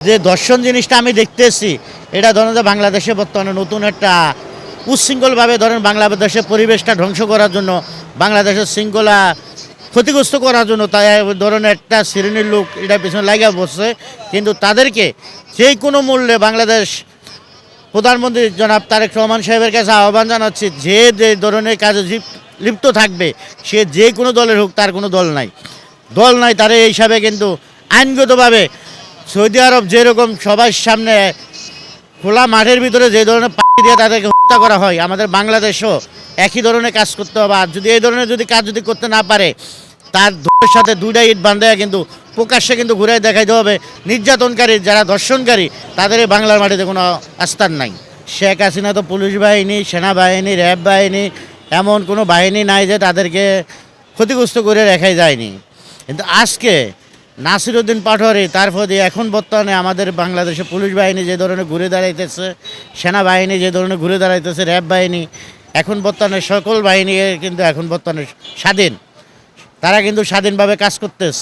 যে দর্শন জিনিসটা আমি দেখতেছি, এটা ধরেন যে বাংলাদেশে বর্তমানে নতুন একটা উচ্ছৃঙ্খলভাবে ধরেন বাংলাদেশের পরিবেশটা ধ্বংস করার জন্য, বাংলাদেশের শৃঙ্খলা ক্ষতিগ্রস্ত করার জন্য তাই ধরনের একটা শ্রেণীর লোক এটা পিছনে লাগা বসছে। কিন্তু তাদেরকে যে কোনো মূল্যে বাংলাদেশ প্রধানমন্ত্রী জনাব তারেক রহমান সাহেবের কাছে আহ্বান জানাচ্ছি, যে যে ধরনের কাজে লিপ্ত থাকবে সে যে কোনো দলের হোক, তার কোনো দল নাই তার এই হিসাবে কিন্তু আইনগতভাবে সৌদি আরব যেরকম সবার সামনে খোলা মাঠের ভিতরে যে ধরনের পাখি দিয়ে তাদেরকে হত্যা করা হয়, আমাদের বাংলাদেশও একই ধরনের কাজ করতে হবে। আর যদি এই ধরনের কাজ করতে না পারে, তার দলের সাথে দুইটা ইট বাঁধায় কিন্তু প্রকাশ্যে কিন্তু ঘুরে দেখাইতে হবে। নির্যাতনকারী যারা ধর্ষণকারী তাদের এই বাংলার মাটিতে কোনো আস্থান নাই। শেখ হাসিনা তো পুলিশ বাহিনী, সেনাবাহিনী, র্যাব বাহিনী, এমন কোনো বাহিনী নাই যে তাদেরকে ক্ষতিগ্রস্ত করে রেখাই যায়নি। কিন্তু আজকে নাসিরউদ্দিন পাটোয়ারি, তারপর এখন বর্তমানে আমাদের বাংলাদেশে পুলিশ বাহিনী যে ধরনের ঘুরে দাঁড়াইতেছে, সেনাবাহিনী যে ধরনের ঘুরে দাঁড়াইতেছে, র্যাব বাহিনী, এখন বর্তমানে সকল বাহিনী কিন্তু এখন বর্তমানে স্বাধীন, তারা কিন্তু স্বাধীনভাবে কাজ করতেছে।